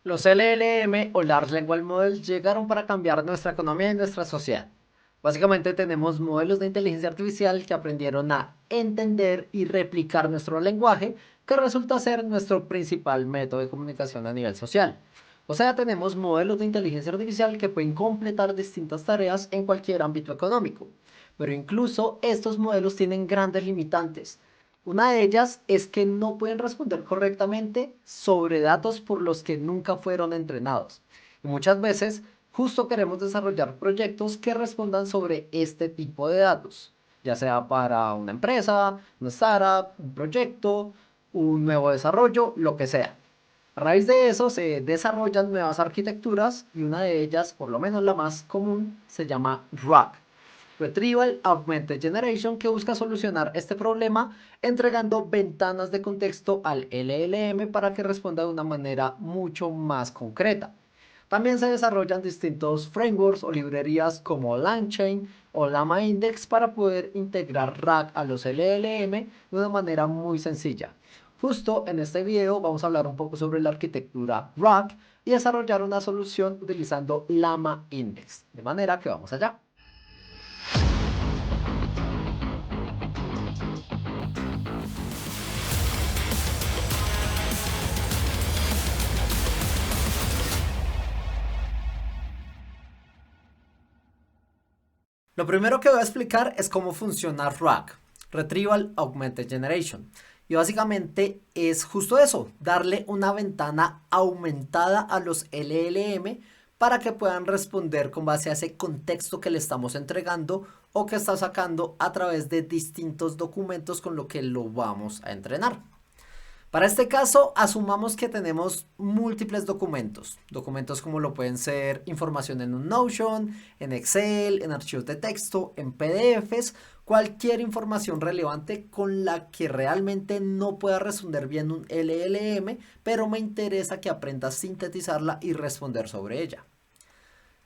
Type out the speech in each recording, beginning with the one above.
Los LLM o Large Language Models llegaron para cambiar nuestra economía y nuestra sociedad. Básicamente tenemos modelos de inteligencia artificial que aprendieron a entender y replicar nuestro lenguaje, que resulta ser nuestro principal método de comunicación a nivel social. O sea, tenemos modelos de inteligencia artificial que pueden completar distintas tareas en cualquier ámbito económico. Pero incluso estos modelos tienen grandes limitantes. Una de ellas es que no pueden responder correctamente sobre datos por los que nunca fueron entrenados. Y muchas veces justo queremos desarrollar proyectos que respondan sobre este tipo de datos, ya sea para una empresa, una startup, un proyecto, un nuevo desarrollo, lo que sea. A raíz de eso se desarrollan nuevas arquitecturas y una de ellas, por lo menos la más común, se llama RAG. Retrieval Augmented Generation, que busca solucionar este problema entregando ventanas de contexto al LLM para que responda de una manera mucho más concreta. También se desarrollan distintos frameworks o librerías como LangChain o LlamaIndex para poder integrar RAG a los LLM de una manera muy sencilla. Justo en este video vamos a hablar un poco sobre la arquitectura RAG y desarrollar una solución utilizando LlamaIndex. De manera que vamos allá. Lo primero que voy a explicar es cómo funciona RAG, Retrieval Augmented Generation. Y básicamente es justo eso, darle una ventana aumentada a los LLM para que puedan responder con base a ese contexto que le estamos entregando o que está sacando a través de distintos documentos con lo que lo vamos a entrenar. Para este caso, asumamos que tenemos múltiples documentos. Documentos como lo pueden ser información en un Notion, en Excel, en archivos de texto, en PDFs, cualquier información relevante con la que realmente no pueda responder bien un LLM, pero me interesa que aprenda a sintetizarla y responder sobre ella.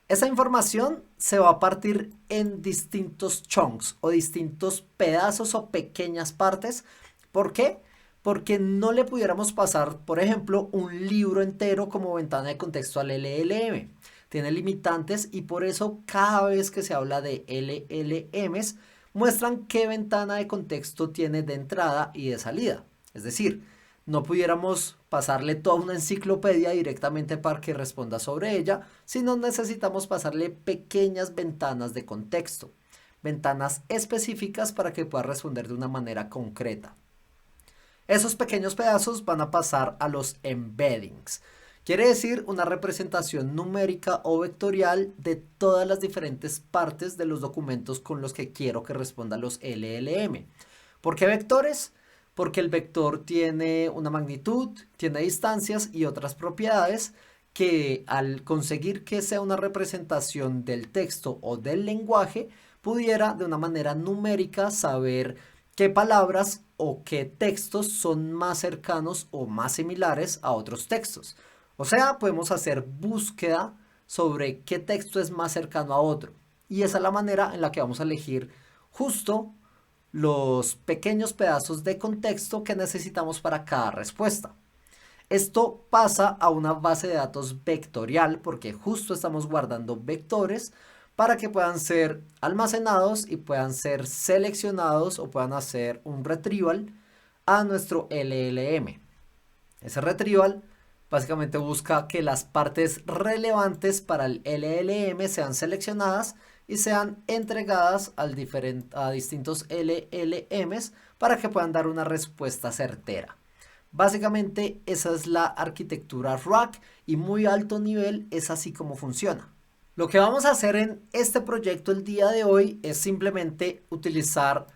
Esa información se va a partir en distintos chunks o distintos pedazos o pequeñas partes. ¿Por qué? Porque no le pudiéramos pasar, por ejemplo, un libro entero como ventana de contexto al LLM. Tiene limitantes y por eso cada vez que se habla de LLMs muestran qué ventana de contexto tiene de entrada y de salida. Es decir, no pudiéramos pasarle toda una enciclopedia directamente para que responda sobre ella, sino necesitamos pasarle pequeñas ventanas de contexto, ventanas específicas para que pueda responder de una manera concreta. Esos pequeños pedazos van a pasar a los embeddings. Quiere decir una representación numérica o vectorial de todas las diferentes partes de los documentos con los que quiero que respondan los LLM. ¿Por qué vectores? Porque el vector tiene una magnitud, tiene distancias y otras propiedades que al conseguir que sea una representación del texto o del lenguaje, pudiera de una manera numérica saber qué palabras o qué textos son más cercanos o más similares a otros textos. O sea, podemos hacer búsqueda sobre qué texto es más cercano a otro. Y esa es la manera en la que vamos a elegir justo los pequeños pedazos de contexto que necesitamos para cada respuesta. Esto pasa a una base de datos vectorial porque justo estamos guardando vectores para que puedan ser almacenados y puedan ser seleccionados o puedan hacer un retrieval a nuestro LLM. Ese retrieval básicamente busca que las partes relevantes para el LLM sean seleccionadas y sean entregadas a distintos LLMs para que puedan dar una respuesta certera. Básicamente esa es la arquitectura RAG y muy alto nivel es así como funciona. Lo que vamos a hacer en este proyecto el día de hoy es simplemente utilizar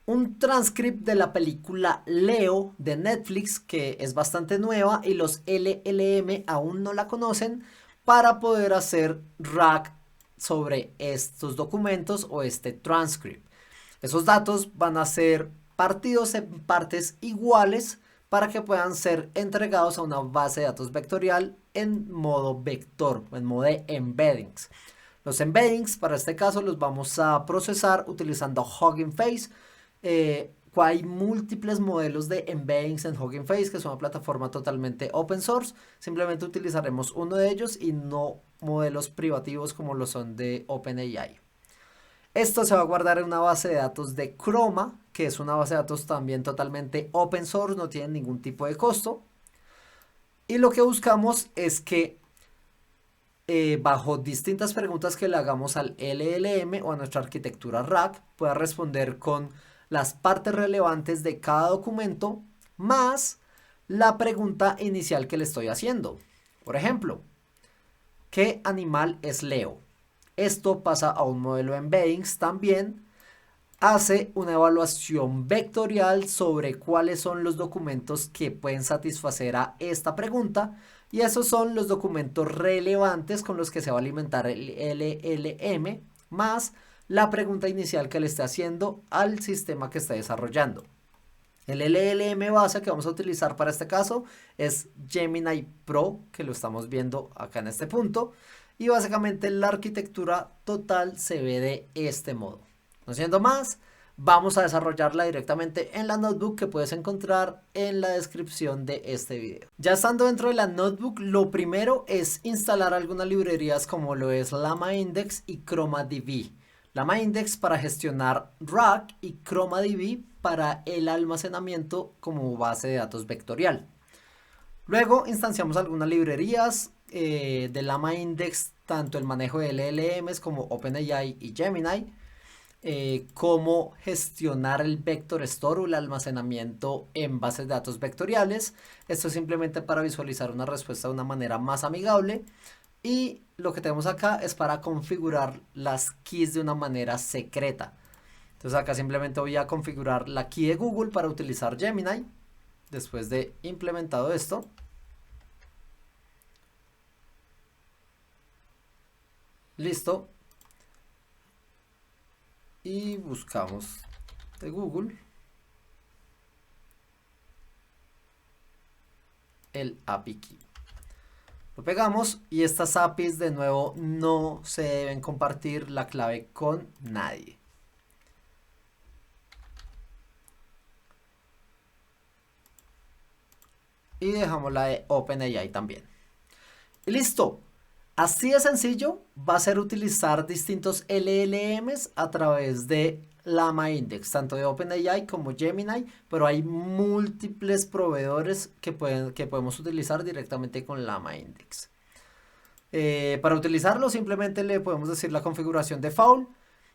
un transcript de la película Leo de Netflix, que es bastante nueva y los LLM aún no la conocen, para poder hacer RAG sobre estos documentos o este transcript. Esos datos van a ser partidos en partes iguales para que puedan ser entregados a una base de datos vectorial en modo vector, en modo de embeddings. Los embeddings para este caso los vamos a procesar utilizando Hugging Face, hay múltiples modelos de embeddings en Hugging Face, que es una plataforma totalmente open source. Simplemente utilizaremos uno de ellos y no modelos privativos como lo son de OpenAI. Esto se va a guardar en una base de datos de Chroma, que es una base de datos también totalmente open source, no tiene ningún tipo de costo. Y lo que buscamos es que bajo distintas preguntas que le hagamos al LLM o a nuestra arquitectura RAG, pueda responder con las partes relevantes de cada documento más la pregunta inicial que le estoy haciendo. Por ejemplo, ¿qué animal es Leo? Esto pasa a un modelo de embeddings también. Hace una evaluación vectorial sobre cuáles son los documentos que pueden satisfacer a esta pregunta. Y esos son los documentos relevantes con los que se va a alimentar el LLM más la pregunta inicial que le está haciendo al sistema que está desarrollando. El LLM base que vamos a utilizar para este caso es Gemini Pro, que lo estamos viendo acá en este punto. Y básicamente la arquitectura total se ve de este modo. No siendo más, vamos a desarrollarla directamente en la notebook que puedes encontrar en la descripción de este video. Ya estando dentro de la notebook, lo primero es instalar algunas librerías como lo es LlamaIndex y ChromaDB. LlamaIndex para gestionar RAG y ChromaDB para el almacenamiento como base de datos vectorial. Luego instanciamos algunas librerías de LlamaIndex, tanto el manejo de LLMs como OpenAI y Gemini, cómo gestionar el vector store o el almacenamiento en bases de datos vectoriales. Esto es simplemente para visualizar una respuesta de una manera más amigable. Y lo que tenemos acá es para configurar las keys de una manera secreta. Entonces acá simplemente voy a configurar la key de Google para utilizar Gemini. Después de implementado esto, listo. Y buscamos de Google el API key. Lo pegamos y estas APIs de nuevo no se deben compartir la clave con nadie. Y dejamos la de OpenAI también. Y listo. Así de sencillo va a ser utilizar distintos LLMs a través de LlamaIndex, tanto de OpenAI como Gemini, pero hay múltiples proveedores que podemos utilizar directamente con LlamaIndex. Para utilizarlo simplemente le podemos decir la configuración de Fowl,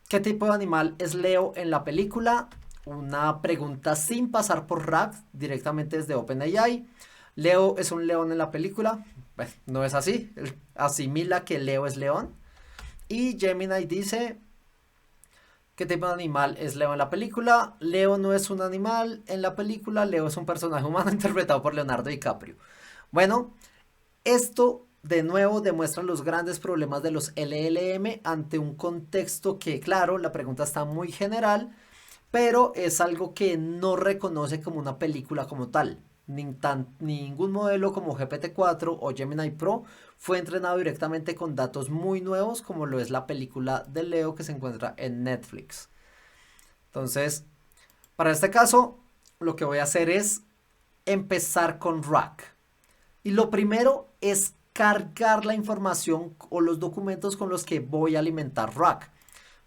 qué tipo de animal es Leo en la película, una pregunta sin pasar por RAG directamente desde OpenAI. Leo es un león en la película. Bueno, no es así. Asimila que Leo es león. Y Gemini dice: ¿qué tipo de animal es Leo en la película? Leo no es un animal en la película. Leo es un personaje humano interpretado por Leonardo DiCaprio. Bueno, esto de nuevo demuestra los grandes problemas de los LLM ante un contexto que, claro, la pregunta está muy general, pero es algo que no reconoce como una película como tal. Ningún modelo como GPT-4 o Gemini Pro fue entrenado directamente con datos muy nuevos como lo es la película de Leo que se encuentra en Netflix. Entonces, para este caso, lo que voy a hacer es empezar con RAG. Y lo primero es cargar la información o los documentos con los que voy a alimentar RAG.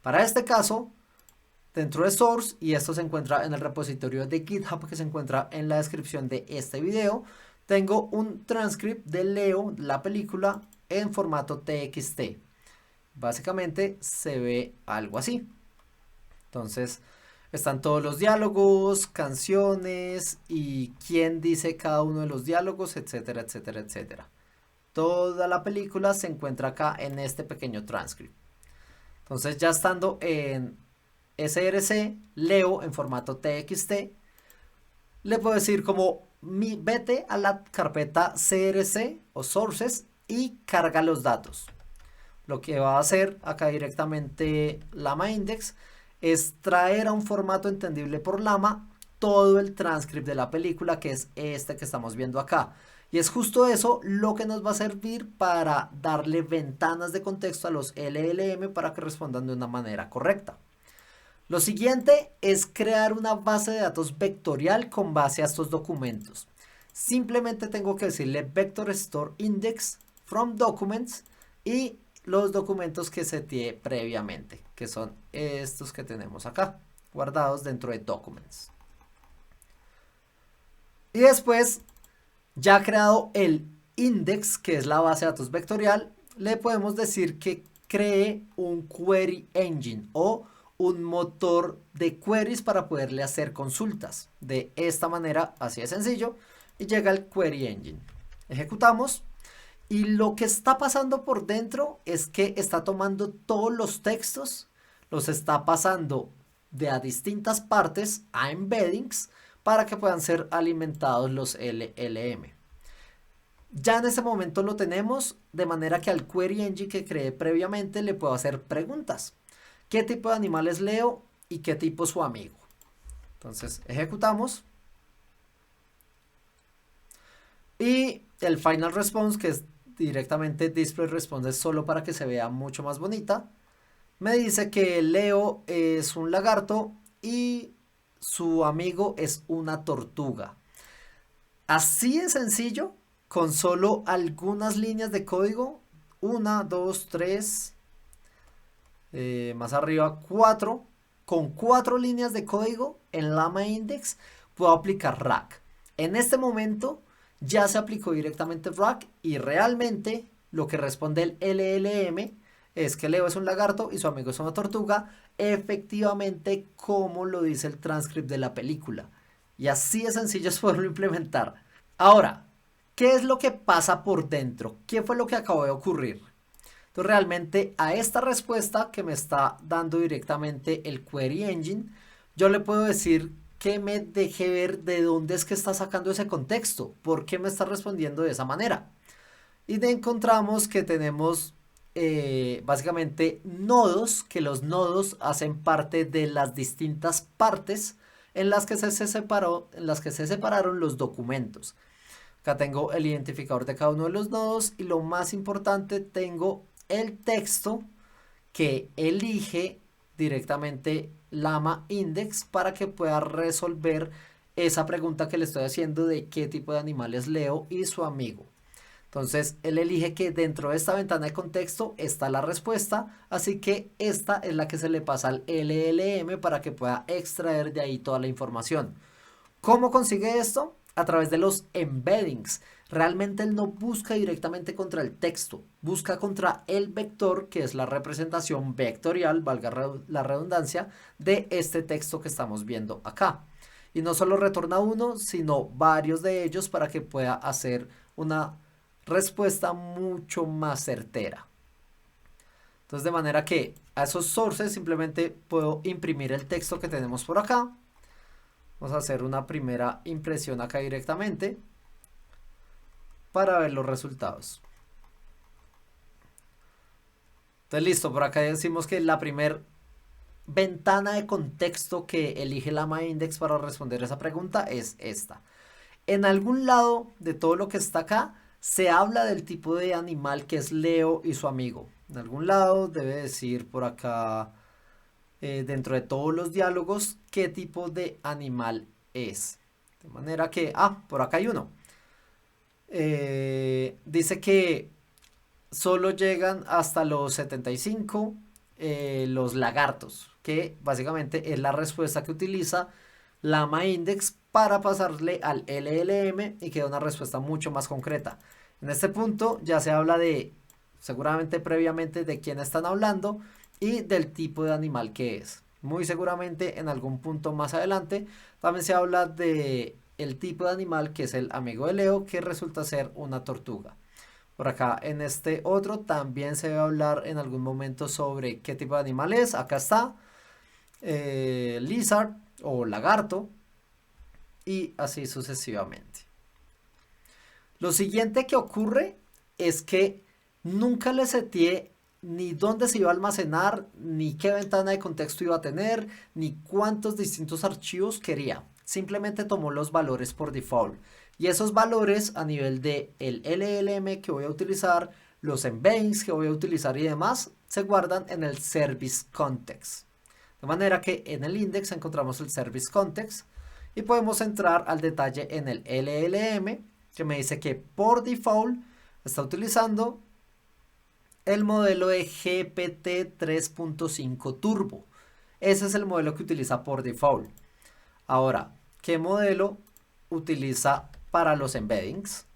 Para este caso, dentro de Source, y esto se encuentra en el repositorio de GitHub que se encuentra en la descripción de este video, tengo un transcript de Leo, la película, en formato TXT. Básicamente se ve algo así. Entonces están todos los diálogos, canciones y quién dice cada uno de los diálogos, etcétera, etcétera, etcétera. Toda la película se encuentra acá en este pequeño transcript. Entonces ya estando en SRC, Leo en formato TXT, le puedo decir como vete a la carpeta CRC o sources y carga los datos. Lo que va a hacer acá directamente LlamaIndex es traer a un formato entendible por Llama todo el transcript de la película, que es este que estamos viendo acá. Y es justo eso lo que nos va a servir para darle ventanas de contexto a los LLM para que respondan de una manera correcta. Lo siguiente es crear una base de datos vectorial con base a estos documentos. Simplemente tengo que decirle vector store index from documents y los documentos que seteé previamente, que son estos que tenemos acá, guardados dentro de documents. Y después, ya creado el index, que es la base de datos vectorial, le podemos decir que cree un query engine o un motor de queries para poderle hacer consultas. De esta manera, así de sencillo, y llega el query engine. Ejecutamos y lo que está pasando por dentro es que está tomando todos los textos, los está pasando de a distintas partes a embeddings para que puedan ser alimentados los LLM. Ya en ese momento lo tenemos, de manera que al query engine que creé previamente le puedo hacer preguntas. ¿Qué tipo de animales leo y qué tipo su amigo? Entonces ejecutamos. Y el final response, que es directamente display response, es solo para que se vea mucho más bonita, me dice que Leo es un lagarto y su amigo es una tortuga. Así de sencillo, con solo algunas líneas de código, 1, 2, 3, más arriba 4, con 4 líneas de código en Llama Index puedo aplicar RAG. En este momento ya se aplicó directamente RAG y realmente lo que responde el LLM es que Leo es un lagarto y su amigo es una tortuga, efectivamente como lo dice el transcript de la película. Y así de sencillo es poderlo implementar. Ahora, ¿qué es lo que pasa por dentro? ¿Qué fue lo que acabó de ocurrir? Entonces realmente a esta respuesta que me está dando directamente el Query Engine, yo le puedo decir que me deje ver de dónde es que está sacando ese contexto, por qué me está respondiendo de esa manera. Y encontramos que tenemos básicamente nodos, que los nodos hacen parte de las distintas partes en las que se separaron los documentos. Acá tengo el identificador de cada uno de los nodos y lo más importante, tengo el texto que elige directamente Llama Index para que pueda resolver esa pregunta que le estoy haciendo de qué tipo de animales Leo y su amigo. Entonces él elige que dentro de esta ventana de contexto está la respuesta, así que esta es la que se le pasa al LLM para que pueda extraer de ahí toda la información. ¿Cómo consigue esto? A través de los embeddings. Realmente él no busca directamente contra el texto, busca contra el vector, que es la representación vectorial, valga la redundancia, de este texto que estamos viendo acá. Y no solo retorna uno, sino varios de ellos para que pueda hacer una respuesta mucho más certera. Entonces, de manera que a esos sources simplemente puedo imprimir el texto que tenemos por acá. Vamos a hacer una primera impresión acá directamente para ver los resultados. Entonces listo, por acá decimos que la primera ventana de contexto que elige Llama Index para responder esa pregunta es esta. En algún lado de todo lo que está acá se habla del tipo de animal que es Leo y su amigo. En algún lado debe decir por acá, dentro de todos los diálogos, qué tipo de animal es. De manera que, por acá hay uno. Dice que solo llegan hasta los 75 los lagartos, que básicamente es la respuesta que utiliza Llama Index para pasarle al LLM y queda una respuesta mucho más concreta. En este punto ya se habla de, seguramente previamente, de quién están hablando y del tipo de animal que es. Muy seguramente en algún punto más adelante también se habla de el tipo de animal que es el amigo de Leo, que resulta ser una tortuga. Por acá en este otro también se va a hablar en algún momento sobre qué tipo de animal es. Acá está lizard o lagarto y así sucesivamente. Lo siguiente que ocurre es que nunca le seteé ni dónde se iba a almacenar, ni qué ventana de contexto iba a tener, ni cuántos distintos archivos quería. Simplemente tomó los valores por default. Y esos valores a nivel de el LLM que voy a utilizar, los embeddings que voy a utilizar y demás, se guardan en el service context. De manera que en el index encontramos el service context y podemos entrar al detalle en el LLM, que me dice que por default está utilizando el modelo de GPT 3.5 Turbo. Ese es el modelo que utiliza por default. Ahora, ¿qué modelo utiliza para los embeddings?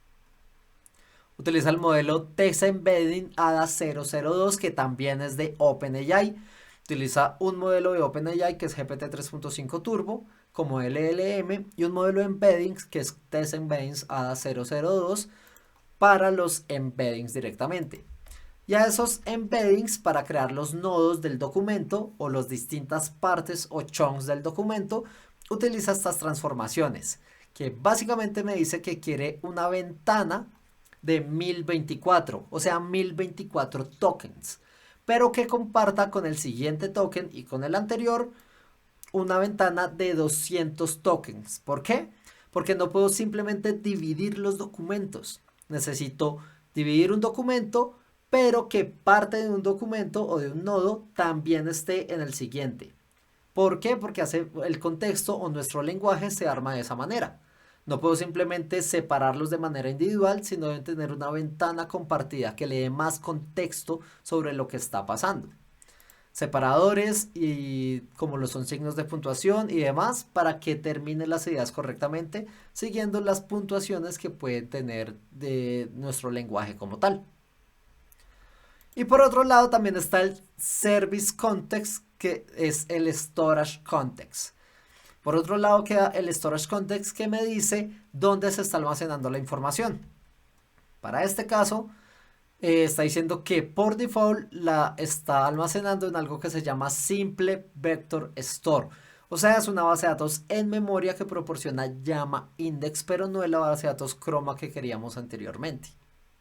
Utiliza el modelo Text Embedding ADA 002, que también es de OpenAI. Utiliza un modelo de OpenAI que es GPT 3.5 Turbo como LLM y un modelo de embeddings que es Text Embeddings ADA 002 para los embeddings directamente. Y a esos embeddings, para crear los nodos del documento o las distintas partes o chunks del documento, utiliza estas transformaciones, que básicamente me dice que quiere una ventana de 1024, o sea 1024 tokens, pero que comparta con el siguiente token y con el anterior una ventana de 200 tokens. ¿Por qué? Porque no puedo simplemente dividir los documentos. Necesito dividir un documento, pero que parte de un documento o de un nodo también esté en el siguiente. ¿Por qué? Porque hace el contexto o nuestro lenguaje se arma de esa manera. No puedo simplemente separarlos de manera individual, sino deben tener una ventana compartida que le dé más contexto sobre lo que está pasando. Separadores y como lo son signos de puntuación y demás para que termine las ideas correctamente siguiendo las puntuaciones que puede tener de nuestro lenguaje como tal. Y por otro lado también está el Service Context, que es el Storage Context. Por otro lado queda el Storage Context, que me dice dónde se está almacenando la información. Para este caso, está diciendo que por default la está almacenando en algo que se llama Simple Vector Store. O sea, es una base de datos en memoria que proporciona llama index, pero no es la base de datos Chroma que queríamos anteriormente.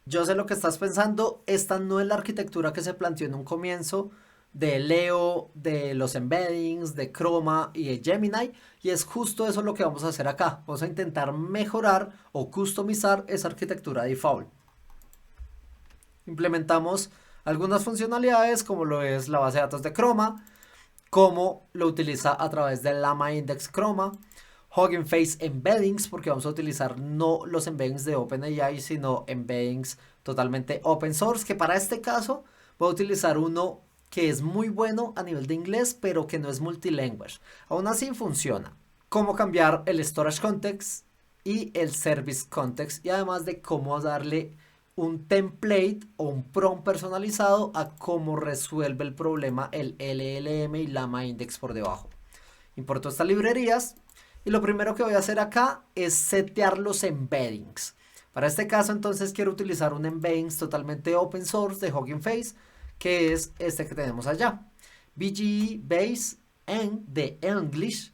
Yo sé lo que estás pensando, esta no es la arquitectura que se planteó en un comienzo de Leo, de los embeddings, de Chroma y de Gemini, y es justo eso lo que vamos a hacer acá. Vamos a intentar mejorar o customizar esa arquitectura default. Implementamos algunas funcionalidades como lo es la base de datos de Chroma, como lo utiliza a través del Llama Index Chroma, Hugging Face Embeddings, porque vamos a utilizar no los embeddings de OpenAI, sino embeddings totalmente open source, que para este caso voy a utilizar uno que es muy bueno a nivel de inglés, pero que no es multilanguage. Aún así funciona. Cómo cambiar el storage context y el service context, y además de cómo darle un template o un prompt personalizado a cómo resuelve el problema el LLM y Llama Index por debajo. Importo estas librerías y lo primero que voy a hacer acá es setear los embeddings. Para este caso entonces quiero utilizar un embeddings totalmente open source de Hugging Face, que es este que tenemos allá. BGE Base N de English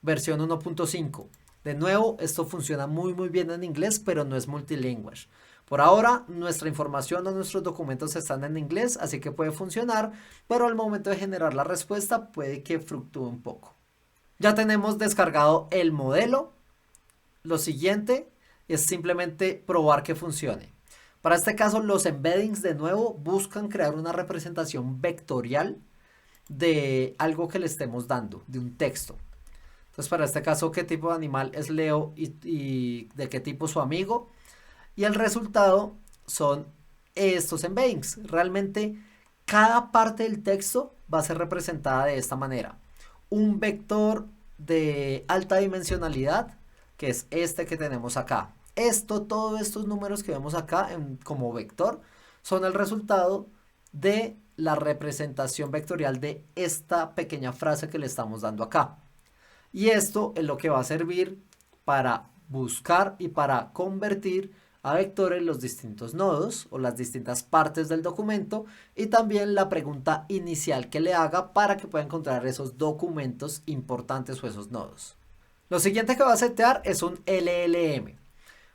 versión 1.5. De nuevo, esto funciona muy bien en inglés, pero no es multilingüe. Por ahora, nuestra información o nuestros documentos están en inglés, así que puede funcionar, pero al momento de generar la respuesta puede que fluctúe un poco. Ya tenemos descargado el modelo. Lo siguiente es simplemente probar que funcione. Para este caso, los embeddings de nuevo buscan crear una representación vectorial de algo que le estemos dando, de un texto. Entonces, para este caso, ¿qué tipo de animal es Leo y de qué tipo su amigo? Y el resultado son estos embeddings. Realmente, cada parte del texto va a ser representada de esta manera. Un vector de alta dimensionalidad, que es este que tenemos acá. Todos estos números que vemos acá como vector, son el resultado de la representación vectorial de esta pequeña frase que le estamos dando acá. Y esto es lo que va a servir para buscar y para convertir a vectores los distintos nodos o las distintas partes del documento, y también la pregunta inicial que le haga para que pueda encontrar esos documentos importantes o esos nodos. Lo siguiente que va a setear es un LLM.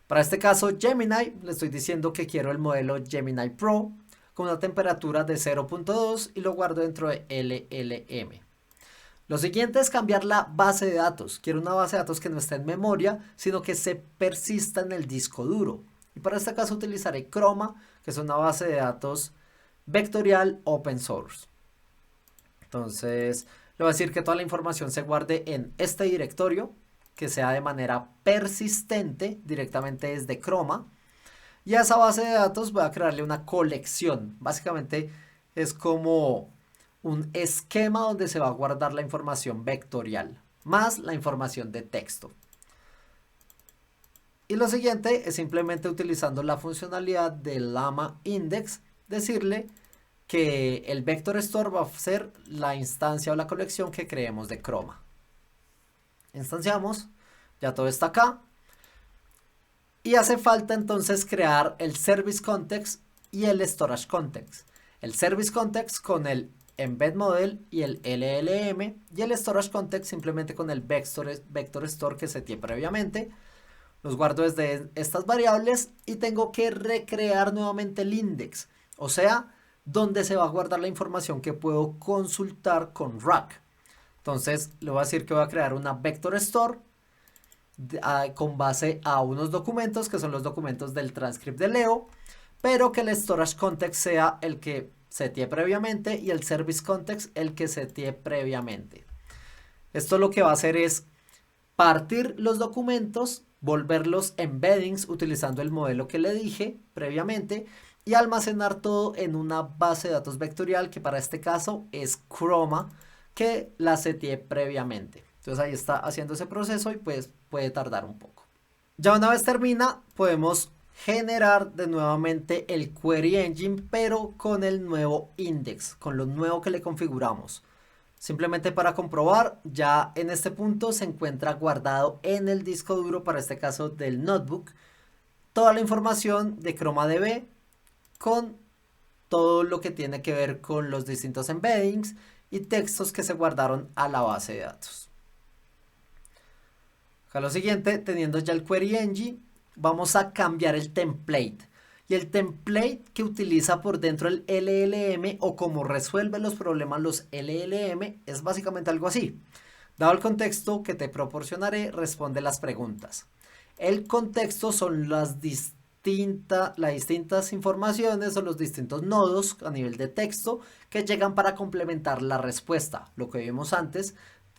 Para este caso Gemini, le estoy diciendo que quiero el modelo Gemini Pro con una temperatura de 0.2 y lo guardo dentro de LLM. Lo siguiente es cambiar la base de datos. Quiero una base de datos que no esté en memoria, sino que se persista en el disco duro. Y para este caso utilizaré Chroma, que es una base de datos vectorial open source. Entonces Le voy a decir que toda la información se guarde en este directorio, que sea de manera persistente directamente desde Chroma. Y a esa base de datos voy a crearle una colección. Básicamente es como un esquema donde se va a guardar la información vectorial más la información de texto. Y lo siguiente es simplemente utilizando la funcionalidad de llama index, decirle que el vector store va a ser la instancia o la colección que creemos de Chroma. Instanciamos, ya todo está acá. Y hace falta entonces crear el service context y el storage context. El service context con el embed model y el LLM, y el storage context simplemente con el vector store que seteé previamente. Los guardo desde estas variables y tengo que recrear nuevamente el index, o sea, donde se va a guardar la información que puedo consultar con rack. Entonces le voy a decir que voy a crear una vector store con base a unos documentos que son los documentos del transcript de Leo, pero que el storage context sea el que seteé previamente y el service context el que seteé previamente. Esto lo que va a hacer es partir los documentos, volverlos embeddings utilizando el modelo que le dije previamente y almacenar todo en una base de datos vectorial que para este caso es Chroma, que la seteé previamente. Entonces ahí está haciendo ese proceso y pues puede tardar un poco. Ya una vez termina, podemos generar de nuevamente el query engine, pero con el nuevo index, con lo nuevo que le configuramos. Simplemente para comprobar, ya en este punto se encuentra guardado en el disco duro, para este caso del notebook, toda la información de ChromaDB con todo lo que tiene que ver con los distintos embeddings y textos que se guardaron a la base de datos. Acá lo siguiente, teniendo ya el query engine, vamos a cambiar el template. Y el template que utiliza por dentro el LLM o como resuelve los problemas los LLM es básicamente algo así. Dado el contexto que te proporcionaré, responde las preguntas. El contexto son las distintas informaciones o los distintos nodos a nivel de texto que llegan para complementar la respuesta. Lo que vimos antes,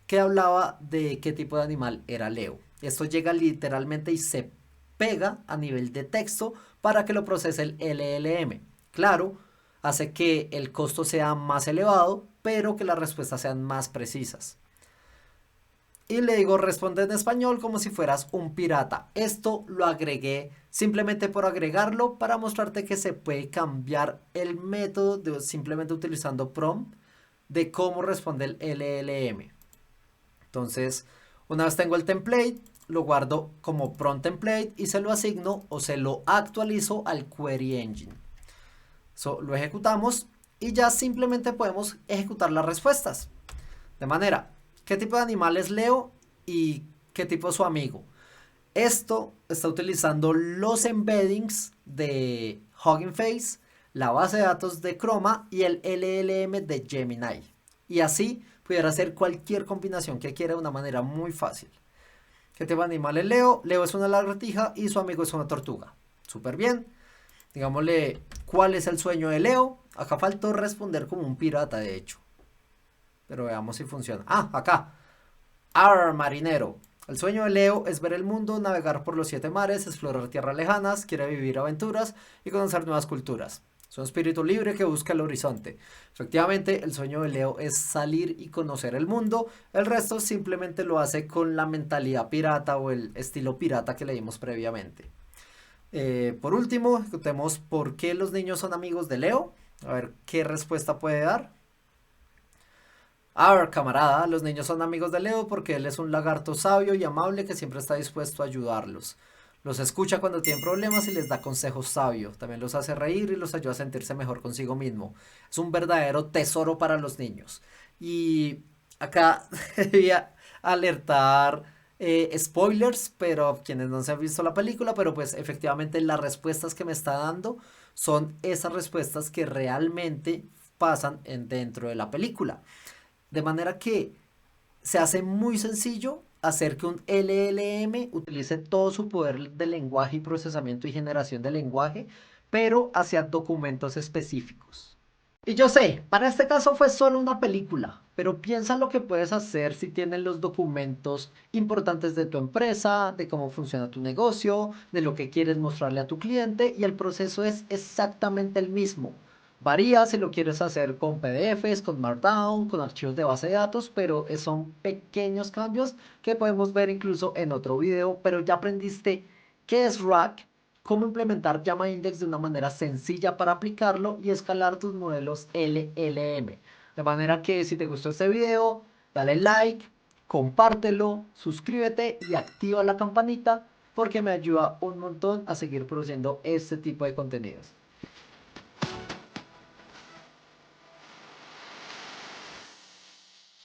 que hablaba de qué tipo de animal era Leo. Esto llega literalmente y se pega a nivel de texto para que lo procese el LLM. Claro, hace que el costo sea más elevado, pero que las respuestas sean más precisas. Y le digo, responde en español como si fueras un pirata. Esto lo agregué simplemente por agregarlo para mostrarte que se puede cambiar el método simplemente utilizando prompt de cómo responde el LLM. Entonces, una vez tengo el template, lo guardo como prompt template y se lo asigno o se lo actualizo al query engine. Lo ejecutamos y ya simplemente podemos ejecutar las respuestas. De manera, ¿qué tipo de animal es Leo y qué tipo es su amigo? Esto está utilizando los embeddings de Hugging Face, la base de datos de Chroma y el LLM de Gemini. Y así pudiera hacer cualquier combinación que quiera de una manera muy fácil. ¿Qué tipo de animal es Leo? Leo es una lagartija y su amigo es una tortuga. Súper bien. Digámosle, ¿cuál es el sueño de Leo? Acá faltó responder como un pirata, de hecho. Pero veamos si funciona. Ah, acá. Marinero. El sueño de Leo es ver el mundo, navegar por los 7 mares, explorar tierras lejanas, quiere vivir aventuras y conocer nuevas culturas. Es un espíritu libre que busca el horizonte. Efectivamente, el sueño de Leo es salir y conocer el mundo. El resto simplemente lo hace con la mentalidad pirata o el estilo pirata que leímos previamente. Por último, ejecutemos por qué los niños son amigos de Leo. A ver qué respuesta puede dar. A ver, camarada, los niños son amigos de Leo porque él es un lagarto sabio y amable que siempre está dispuesto a ayudarlos. Los escucha cuando tienen problemas y les da consejos sabios. También los hace reír y los ayuda a sentirse mejor consigo mismo. Es un verdadero tesoro para los niños. Y acá debía alertar spoilers, pero quienes no se han visto la película, pero pues efectivamente las respuestas que me está dando son esas respuestas que realmente pasan dentro de la película. De manera que se hace muy sencillo hacer que un LLM utilice todo su poder de lenguaje y procesamiento y generación de lenguaje, pero hacia documentos específicos. Y yo sé, para este caso fue solo una película, pero piensa lo que puedes hacer si tienes los documentos importantes de tu empresa, de cómo funciona tu negocio, de lo que quieres mostrarle a tu cliente y el proceso es exactamente el mismo. Varía si lo quieres hacer con PDFs, con Markdown, con archivos de base de datos, pero son pequeños cambios que podemos ver incluso en otro video, pero ya aprendiste qué es RAG, cómo implementar Llama Index de una manera sencilla para aplicarlo y escalar tus modelos LLM. De manera que si te gustó este video, dale like, compártelo, suscríbete y activa la campanita porque me ayuda un montón a seguir produciendo este tipo de contenidos.